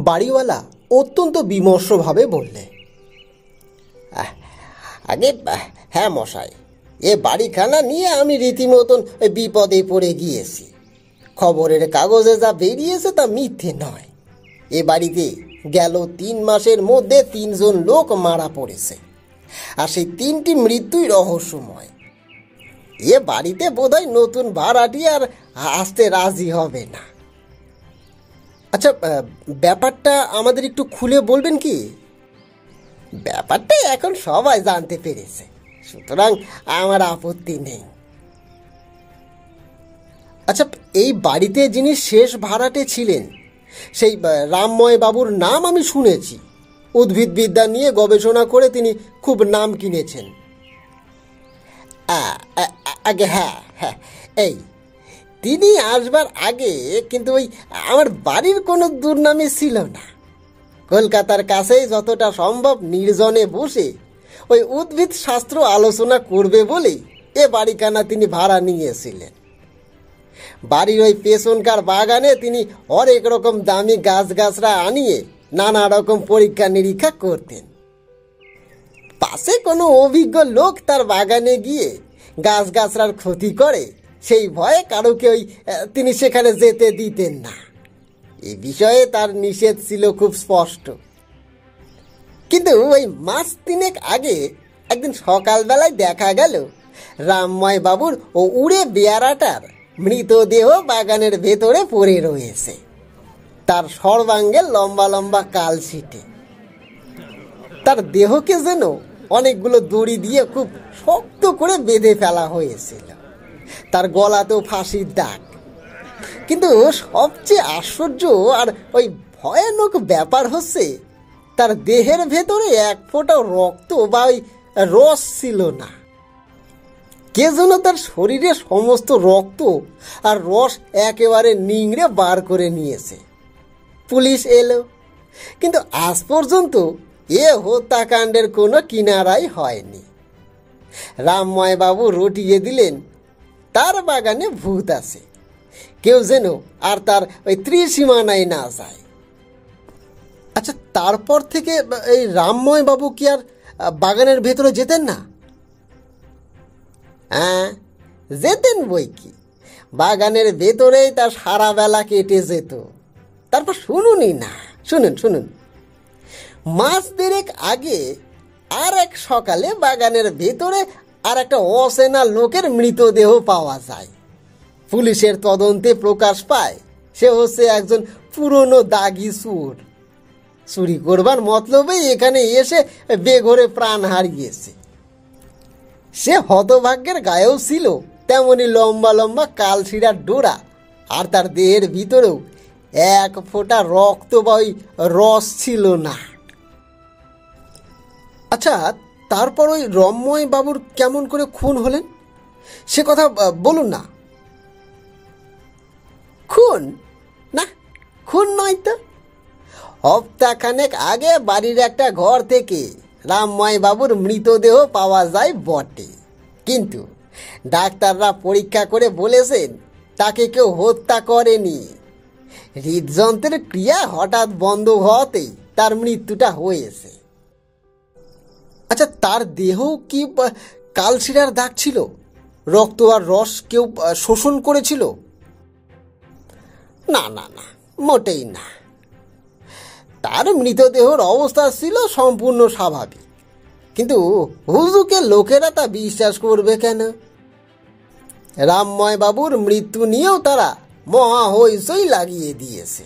বাড়িওয়ালা অত্যন্ত বিমর্ষভাবে বললে, আগে হ্যাঁ মশাই, এ বাড়িখানা নিয়ে আমি রীতিমতন বিপদে পড়ে গিয়েছি। খবরের কাগজে যা বেরিয়েছে তা মিথ্যে নয়। এ বাড়িতে গেল 3 মাসের মধ্যে 3 জন লোক মারা পড়েছে, আর সেই 3টি মৃত্যুই রহস্যময়। এ বাড়িতে বোধহয় নতুন ভাড়াটি আর আসতে রাজি হবে না। আচ্ছা, ব্যাপারটা আমাদের একটু খুলে বলবেন কি? ব্যাপারটা এখন সবাই জানতে পেরেছে, সুতরাং আমার আপত্তি নেই। আচ্ছা, এই বাড়িতে যিনি শেষ ভাড়াটে ছিলেন সেই রামময় বাবুর নাম আমি শুনেছি। উদ্ভিদবিদ্যা নিয়ে গবেষণা করে তিনি খুব নাম কিনেছেন। আগে হ্যাঁ হ্যাঁ, এই তিনি আসবার আগে কিন্তু ওই আমার বাড়ির কোনো দুর্নামই ছিল না। কলকাতার কাছেই যতটা সম্ভব নির্জনে বসে ওই উদ্ভিদ শাস্ত্র আলোচনা করবে বলেই এ বাড়িখানা তিনি ভাড়া নিয়েছিলেন। বাড়ির ওই পেছনকার বাগানে তিনি অনেক রকম দামি গাছগাছরা আনিয়ে নানা রকম পরীক্ষা নিরীক্ষা করতেন। পাশে কোনো অভিজ্ঞ লোক তার বাগানে গিয়ে গাছগাছরার ক্ষতি করে সেই ভয়ে কারোকে তিনি সেখানে যেতে দিতেন না। এ বিষয়ে তার নিষেধ ছিল খুব স্পষ্ট। কিন্তু ওই মাস 3 আগে একদিন সকালবেলায় দেখা গেল রামময় বাবুর ও উড়ে বেয়ারাটার মৃতদেহ বাগানের ভেতরে পড়ে রয়েছে, তার সর্বাঙ্গে লম্বা লম্বা কালশিটে। তার দেহকে যেন অনেকগুলো দড়ি দিয়ে খুব শক্ত করে বেঁধে ফেলা হয়েছিল। তার গলাতেও ফাঁসির দাগ। কিন্তু সবচেয়ে আশ্চর্য আর ওই ভয়ানক ব্যাপার হচ্ছে, তার দেহের ভেতরে 1 ফোঁটা রক্ত বা ওই রস ছিল না। কে যেন তার শরীরে সমস্ত রক্ত আর রস একেবারে নিংড়ে বার করে নিয়েছে। পুলিশ এলো, কিন্তু আজ পর্যন্ত এ হত্যাকাণ্ডের কোনো কিনারাই হয়নি। রামময় বাবু রটিয়ে দিলেন তার বাগানে ভূত আছে, কেউ যেন আর তার ওই ত্রিসীমানায় না যায়। আচ্ছা, তারপর থেকে এই রামময় বাবু কি আর বাগানের ভেতরে যেতেন না? হ্যাঁ, যেতেন বই কি। বাগানের ভেতরেই তার সারা বেলা কেটে যেত। তারপর শুনুনই না, শুনুন। মাস 2 আগে আর এক সকালে বাগানের ভেতরে আর একটা অচেনা লোকের মৃতদেহ পাওয়া যায়। পুলিশের তদন্তে প্রকাশ পায় সে হচ্ছে একজন পুরনো দাগি চোর। চুরি করবার মতলবেই এখানে এসে বেঘরে প্রাণ হারিয়েছে। সে হতভাগ্যের গায়েও ছিল তেমনি লম্বা লম্বা কালশিরার ডোরা, আর তার দেহের ভিতরেও 1 ফোঁটা রক্ত বা ওই রস ছিল না। আচ্ছা, তারপর ওই রামময় বাবুর কেমন করে খুন হলেন সে কথা বলুন না। খুন? না, খুন নয় তো। সপ্তাহখানেক আগে বাড়ির একটা ঘর থেকে রামময় বাবুর মৃতদেহ পাওয়া যায় বটে, কিন্তু ডাক্তাররা পরীক্ষা করে বলেছেন তাকে কেউ হত্যা করেনি। হৃদযন্ত্রের ক্রিয়া হঠাৎ বন্ধ হওয়াতেই তার মৃত্যুটা হয়েছে। আচ্ছা, তার দেহ কি কালশিরার দাগ ছিল? রক্ত আর রস কেউ শোষণ করেছিল? না, মোটেই না। তার মৃতদেহর অবস্থা ছিল সম্পূর্ণ স্বাভাবিক, কিন্তু হুজুকে লোকেরা তা বিশ্বাস করবে কেন? রামময় বাবুর মৃত্যু নিয়েও তারা মহা হইচই লাগিয়ে দিয়েছে।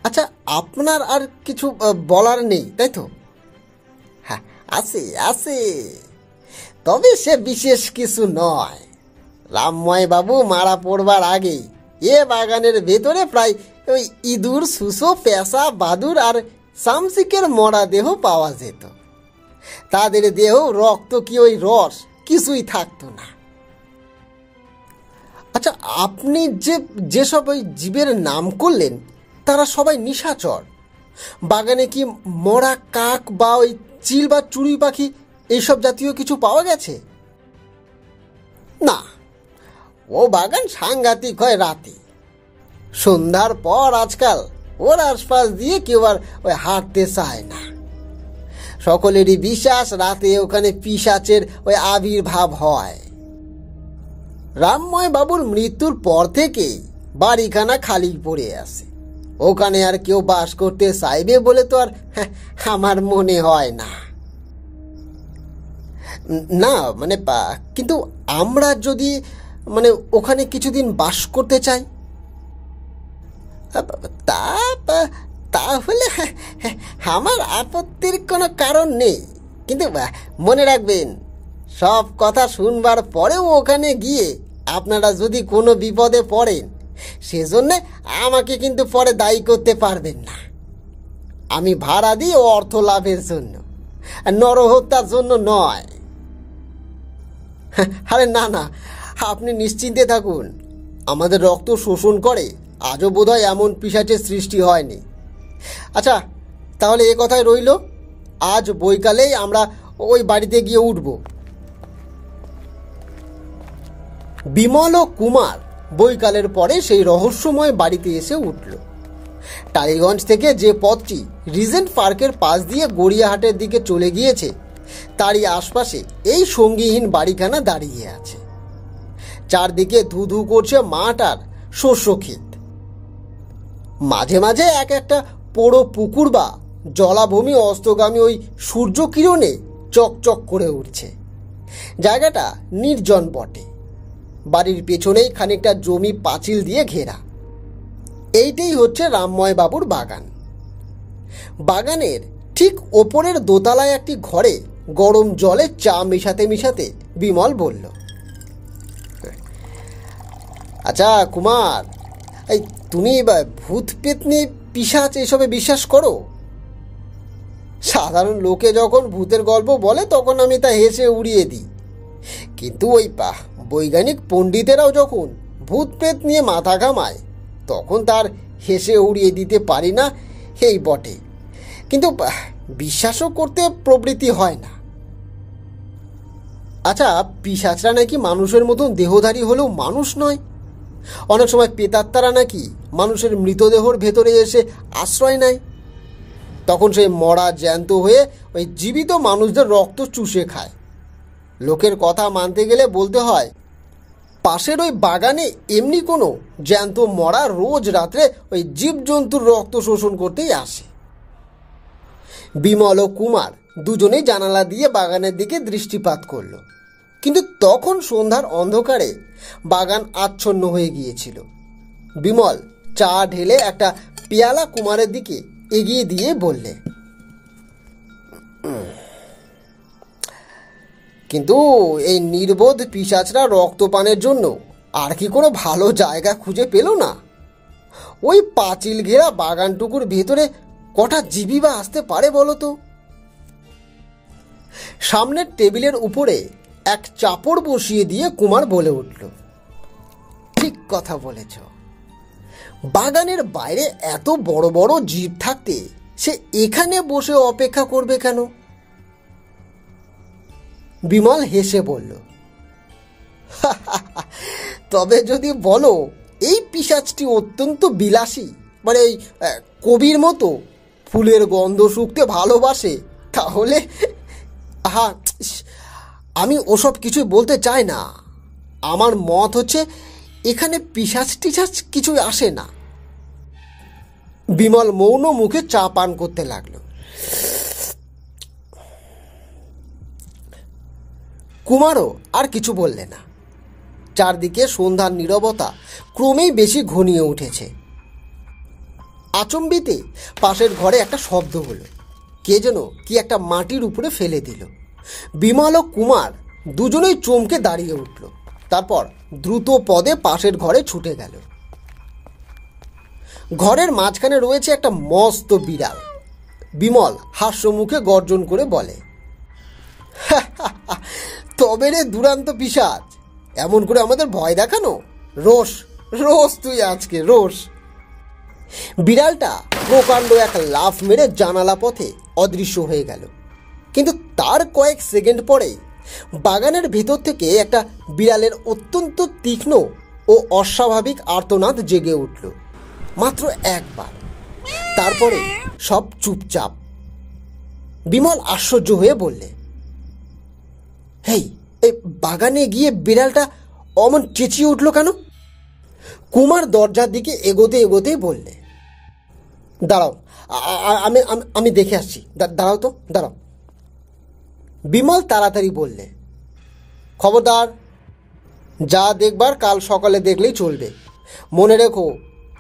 আচ্ছা, আপনার আর কিছু বলার নেই, তাই তো? হ্যাঁ, আছে, তবে সে বিশেষ কিছু নয়। রামময় বাবু মারা পড়বার আগেই এ বাগানের ভেতরে প্রায় ওই ইঁদুর, সুসো, পেঁচা, বাদুর আর চামচিকের মরা দেহ পাওয়া যেত। তাদের দেহ, রক্ত কি ওই রস কিছুই থাকতো না। আচ্ছা, আপনি যেসব ওই জীবের নাম করলেন তারা সবাই নিশাচর। বাগানে কি মরা কাক বা ওই চিল বা চড়ুই পাখি এইসব জাতীয় কিছু পাওয়া গেছে? না, ও বাগান সাংঘাতিক হয় রাতে। সন্ধ্যার পর আজকাল ওর আশপাশ দিয়ে কেউ আর ওই হাঁটতে চায় না। সকলেরই বিশ্বাস রাতে ওখানে পিশাচের ওই আবির্ভাব হয়। রামময় বাবুর মৃত্যুর পর থেকেই বাড়িখানা খালি পড়ে আছে। ওখানে আর কেউ বাস করতে চাইবে বলে তো আর আমার মনে হয় না। না মানে কিন্তু আমরা যদি মানে ওখানে কিছুদিন বাস করতে চাই, তা তাহলে আমার আপত্তির কোনো কারণ নেই। কিন্তু মনে রাখবেন, সব কথা শুনবার পরেও ওখানে গিয়ে আপনারা যদি কোনো বিপদে পড়েন, সেজন্যে আমাকে কিন্তু পরে দায়ী করতে পারবেন না। আমি ভাড়া দিই অর্থ লাভের জন্য, নরহত্যার জন্য নয়। আরে না না, আপনি নিশ্চিন্তে থাকুন। আমাদের রক্ত শোষণ করে আজও বোধহয় এমন পিশাচের সৃষ্টি হয়নি। আচ্ছা, তাহলে এ কথাই রইল, আজ বৈকালেই আমরা ওই বাড়িতে গিয়ে উঠব। বিমল ও কুমার বৈকালের পরে সেই রহস্যময় বাড়িতে এসে উঠল। টালিগঞ্জ থেকে যে পথটি রিজেন্ট পার্কের পাশ দিয়ে গড়িয়াহাটের দিকে চলে গিয়েছে, তারই আশপাশে এই সঙ্গীহীন বাড়িখানা দাঁড়িয়ে আছে। চারদিকে ধু ধু করছে মাঠ আর শস্য ক্ষেত। মাঝে মাঝে এক একটা পোড়ো পুকুর বা জলাভূমি অস্তগামী ওই সূর্য কিরণে চকচক করে উঠছে। জায়গাটা নির্জন বটে। বাড়ির পেছনেই খানিকটা জমি পাঁচিল দিয়ে ঘেরা। এইটাই হচ্ছে রামময় বাবুর বাগান। বাগানের ঠিক ওপরের দোতলায় একটি ঘরে গরম জলে চা মেশাতে মেশাতে বিমল বলল, আচ্ছা কুমার, এই তুমি ভূত পেতনি পিশাচ এসবে বিশ্বাস করো? সাধারণ লোকে যখন ভূতের গল্প বলে তখন আমি তা হেসে উড়িয়ে দিই, কিন্তু ওই বৈজ্ঞানিক পণ্ডিতেরাও যখন ভূত প্রেত নিয়ে মাথা ঘামায় তখন তার হেসে উড়িয়ে দিতে পারি না, এই বটে। কিন্তু বিশ্বাসও করতে প্রবৃত্তি হয় না। আচ্ছা, পিশাচরা নাকি মানুষের মতন দেহধারী হলেও মানুষ নয়। অনেক সময় প্রেতাত্মারা নাকি মানুষের মৃতদেহর ভেতরে এসে আশ্রয় নেয়। তখন সে মরা জ্যান্ত হয়ে ওই জীবিত মানুষদের রক্ত চুষে খায়। লোকের কথা মানতে গেলে বলতে হয়, পাশের ওই বাগানে এমনি কোনো জ্যান্ত মরা রোজ রাত্রে ওই জীবজন্তুর রক্ত শোষণ করতেই আসে। বিমল ও কুমার দুজনেই জানালা দিয়ে বাগানের দিকে দৃষ্টিপাত করল, কিন্তু তখন সন্ধ্যার অন্ধকারে বাগান আচ্ছন্ন হয়ে গিয়েছিল। বিমল চা ঢেলে একটা পেয়ালা কুমারের দিকে এগিয়ে দিয়ে বললে, কিন্তু এই নির্বোধ পিশাচরা রক্তপানের জন্য আর কি কোনো ভালো জায়গা খুঁজে পেল না? ওই পাঁচিল ঘেরা বাগানটুকুর ভেতরে কটা জীবী বা আসতে পারে বলো তো? সামনের টেবিলের উপরে এক চাপড় বসিয়ে দিয়ে কুমার বলে উঠল, ঠিক কথা বলেছ। বাগানের বাইরে এত বড় বড় জীব থাকতে সে এখানে বসে অপেক্ষা করবে কেন? বিমল হেসে বলল, তবে যদি বলো এই পিশাচটি অত্যন্ত বিলাসী, মানে এই কবির মতো ফুলের গন্ধ শুকতে ভালোবাসে, তাহলে আমি ওসব কিছুই বলতে চাই না। আমার মত হচ্ছে এখানে পিশাচ টিশাচ কিছুই আসে না। বিমল মৌন মুখে চা পান করতে লাগলো। কুমারও আর কিছু বললে না। চারদিকে সন্ধ্যার নীরবতা ক্রমেই বেশি ঘনিয়ে উঠেছে। আচম্বিতে পাশের ঘরে একটা শব্দ হলো। কে যেন কি একটা মাটির উপরে ফেলে দিল। বিমল ও কুমার দুজনেই চমকে দাঁড়িয়ে উঠল। তারপর দ্রুত পদে পাশের ঘরে ছুটে গেল। ঘরের মাঝখানে রয়েছে একটা মস্ত বিড়াল। বিমল হাস্যমুখে গর্জন করে বলে, তবে রে দুরান্ত পিশাচ, এমন করে আমাদের ভয় দেখানো? রোষ রোষ তুই আজকে রোষ। বিড়ালটা প্রকাণ্ড এক লাফ মেরে জানালা পথে অদৃশ্য হয়ে গেল। কিন্তু তার কয়েক সেকেন্ড পরেই বাগানের ভেতর থেকে একটা বিড়ালের অত্যন্ত তীক্ষ্ণ ও অস্বাভাবিক আর্তনাদ জেগে উঠল। মাত্র একবার, তারপরে সব চুপচাপ। বিমল আশ্চর্য হয়ে বললে, হেই, এই বাগানে গিয়ে বিড়ালটা অমন চেঁচিয়ে উঠল কেন? কুমার দরজার দিকে এগোতে এগোতেই বললে, দাঁড়াও, আমি আমি দেখে আসছি, দাঁড়াও তো, দাঁড়াও। বিমল তাড়াতাড়ি বললে, খবরদার, যা দেখবার কাল সকালে দেখলেই চলবে। মনে রেখো,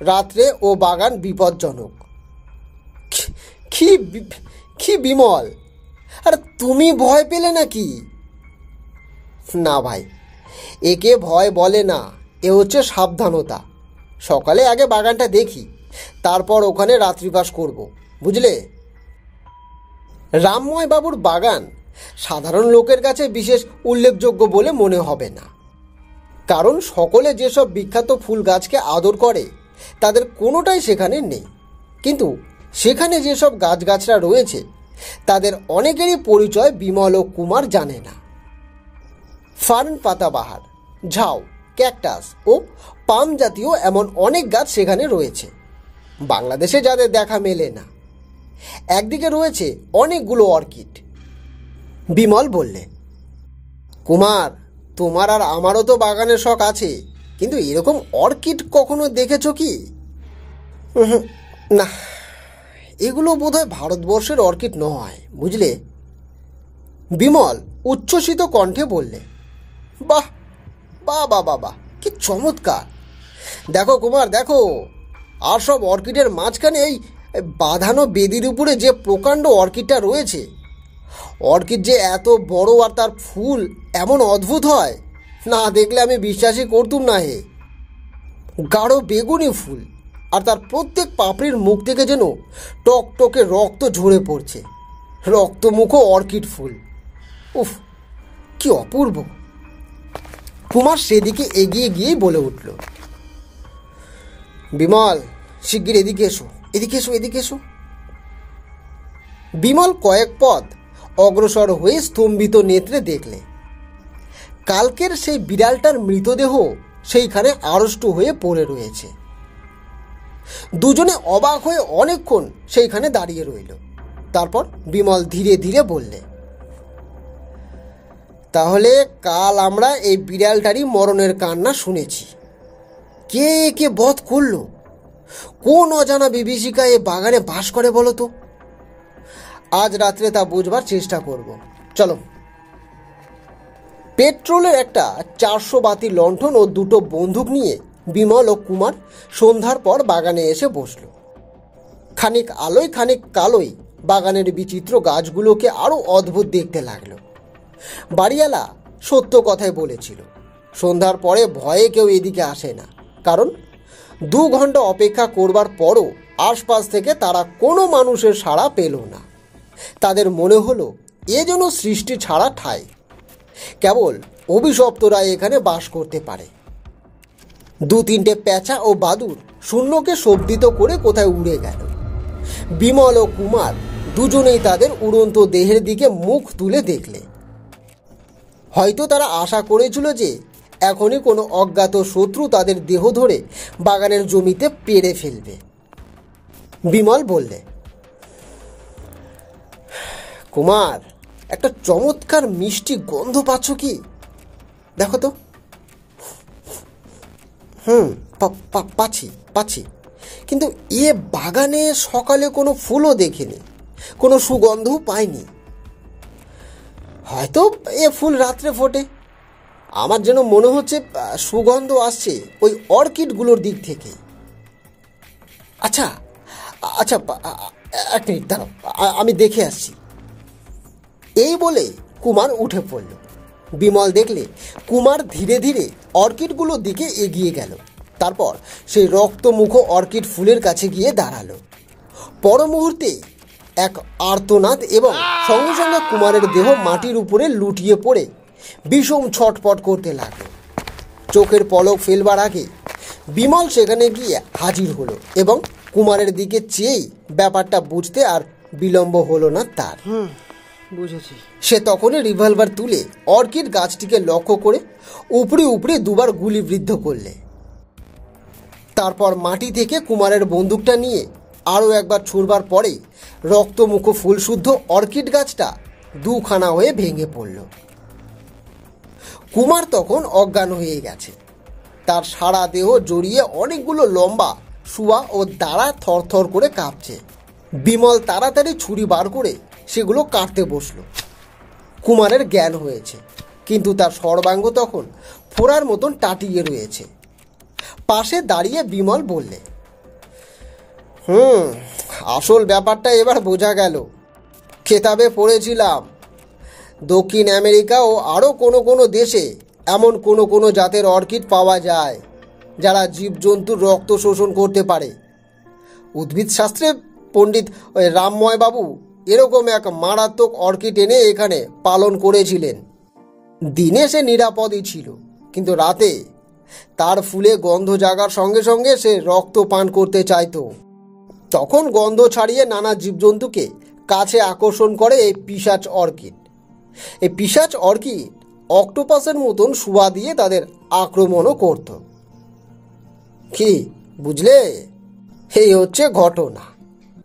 রাত্রে ও বাগান বিপজ্জনক। কি বিমল, আর তুমি ভয় পেলে নাকি? না ভাই, একে ভয় বলে না, এ হচ্ছে সাবধানতা। সকালে আগে বাগানটা দেখি, তারপর ওখানে রাত্রিবাস করব, বুঝলে? রামময় বাবুর বাগান সাধারণ লোকের কাছে বিশেষ উল্লেখযোগ্য বলে মনে হবে না, কারণ সকলে যেসব বিখ্যাত ফুল গাছকে আদর করে তাদের কোনোটাই সেখানে নেই। কিন্তু সেখানে যেসব গাছগাছরা রয়েছে তাদের অনেকেরই পরিচয় বিমল ও কুমার জানে না। ফার্ন পাতাবাহার, ঝাউ, ক্যাকটাস ও পাম জাতীয় এমন অনেক গাছ সেখানে রয়েছে, বাংলাদেশে যাদের দেখা মেলে না। একদিকে রয়েছে অনেকগুলো অর্কিড। বিমল বললে, কুমার, তোমার আর আমারও তো বাগানের শখ আছে, কিন্তু এরকম অর্কিড কখনো দেখেছ কি? না, এগুলো বোধহয় ভারতবর্ষের অর্কিড নয়, বুঝলে? বিমল উচ্ছ্বসিত কণ্ঠে বললে, বাহ বাহ বাহ বাহ বাহ, কি চমৎকার! দেখো কুমার, দেখো, আর সব অর্কিডের মাঝখানে এই বাঁধানো বেদির উপরে যে প্রকাণ্ড অর্কিডটা রয়েছে, অর্কিড যে এত বড় আর তার ফুল এমন অদ্ভুত হয়, না দেখলে আমি বিশ্বাসই করতুম না। হে, গাঢ় বেগুনি ফুল, আর তার প্রত্যেক পাপড়ির মুখ থেকে যেন টকটকে রক্ত ঝরে পড়ছে। রক্তমুখো অর্কিড ফুল, উফ, কি অপূর্ব! কুমার সেদিকে এগিয়ে গিয়েই বলে উঠল, বিমল, শিগগির এদিকে এসো, এদিকে এসো, এদিকে এসো। বিমল কয়েক পদ অগ্রসর হয়ে স্তম্ভিত নেত্রে দেখলে কালকের সেই বিড়ালটার মৃতদেহ সেইখানে আড়ষ্ট হয়ে পড়ে রয়েছে। দুজনে অবাক হয়ে অনেকক্ষণ সেইখানে দাঁড়িয়ে রইল। তারপর বিমল ধীরে ধীরে বললে, তাহলে কাল আমরা এই বিড়ালটারই মরণের কান্না শুনেছি। কে কে বধ করলো? কোন অজানা বিভীষিকা এ বাগানে বাস করে বলো তো? আজ রাত্রে তা বুঝবার চেষ্টা করব। চলো। পেট্রোলের একটা 400 বাতি লণ্ঠন ও দুটো বন্দুক নিয়ে বিমল ও কুমার সন্ধ্যার পর বাগানে এসে বসল। খানিক আলোয় খানিক কালোয় বাগানের বিচিত্র গাছগুলোকে আরো অদ্ভুত দেখতে লাগলো। বাড়িওয়ালা সত্য কথাই বলেছিল, সন্ধ্যার পরে ভয়ে কেউ এদিকে আসে না, কারণ 2 ঘন্টা অপেক্ষা করবার পরও আশপাশ থেকে তারা কোনো মানুষের সাড়া পেল না। তাদের মনে হলো এ যেন সৃষ্টি ছাড়া ঠাই, কেবল অভিশপ্তরা এখানে বাস করতে পারে। 2-3টে প্যাঁচা ও বাদুড় শূন্যকে শব্দিত করে কোথায় উড়ে গেল। বিমল ও কুমার দুজনেই তাদের উড়ন্ত দেহের দিকে মুখ তুলে দেখলে। হয়তো তারা আশা করেছিল যে এখনই কোনো অজ্ঞাত শত্রু তাদের দেহ ধরে বাগানের জমিতে পেড়ে ফেলবে। বিমল বললে, কুমার, একটা চমৎকার মিষ্টি গন্ধ পাচ্ছ কি? দেখো তো। পাচ্ছি, কিন্তু এ বাগানে সকালে কোনো ফুলও দেখিনি, কোনো সুগন্ধও পাইনি। হয়তো এ ফুল রাত্রে ফোটে। আমার যেন মনে হচ্ছে সুগন্ধ আসছে ওই অর্কিডগুলোর দিক থেকে। আচ্ছা, এক মিনিট দাঁড়াও, আমি দেখে আসছি। এই বলে কুমার উঠে পড়ল। বিমল দেখলে কুমার ধীরে ধীরে অর্কিডগুলোর দিকে এগিয়ে গেল। তারপর সেই রক্তমুখো অর্কিড ফুলের কাছে গিয়ে দাঁড়ালো। পর মুহূর্তে এক আর্তনাদ এবং সঙ্গে সঙ্গে কুমারের দেহ মাটির উপরে লুটিয়ে পড়ে বিষম ছটপট করতে লাগলো। চোখের পলক ফেলবার আগে বিমল সেখানে গিয়ে হাজির হলো এবং কুমারের দিকে চেয়েই ব্যাপারটা বুঝতে আর বিলম্ব হলো না তার। বুঝেছি। সে তখনই রিভলভার তুলে অর্কিড গাছটিকে লক্ষ্য করে উপরে উপরে 2বার গুলিবিদ্ধ করলে। তারপর মাটি থেকে কুমারের বন্দুকটা নিয়ে আরও একবার ছুঁড়বার পরেই রক্তমুখ ফুলশুদ্ধ অর্কিড গাছটা দুখানা হয়ে ভেঙে পড়ল। কুমার তখন অজ্ঞান হয়ে গেছে। তার সারা দেহ জড়িয়ে অনেকগুলো লম্বা শুয়া ও দাঁড়া থরথর করে কাঁপছে। বিমল তাড়াতাড়ি ছুরি বার করে সেগুলো কাটতে বসল। কুমারের জ্ঞান হয়েছে, কিন্তু তার সর্বাঙ্গ তখন ফোড়ার মতন টাটিয়ে রয়েছে। পাশে দাঁড়িয়ে বিমল বললে, আসল ব্যাপারটা এবার বোঝা গেল। খেতাবে পড়েছিলাম দক্ষিণ আমেরিকা ও আরও কোনো দেশে এমন কোনো জাতের অর্কিড পাওয়া যায় যারা জীবজন্তুর রক্ত শোষণ করতে পারে। উদ্ভিদশাস্ত্রে পণ্ডিত রামময় বাবু এরকম এক মারাত্মক অর্কিড এনে এখানে পালন করেছিলেন। দিনে সে নিরাপদই ছিল, কিন্তু রাতে তার ফুলে গন্ধ জাগার সঙ্গে সঙ্গে সে রক্ত পান করতে চাইতো। তখন গন্ধ ছাড়িয়ে নানা জীবজন্তুকে কাছে আকর্ষণ করে এই পিশাচ অর্কিড। এই পিশাচ অর্কিড অক্টোপাসের মতন শুয়া দিয়ে তাদের আক্রমণও করত। কি বুঝলে? এই হচ্ছে ঘটনা।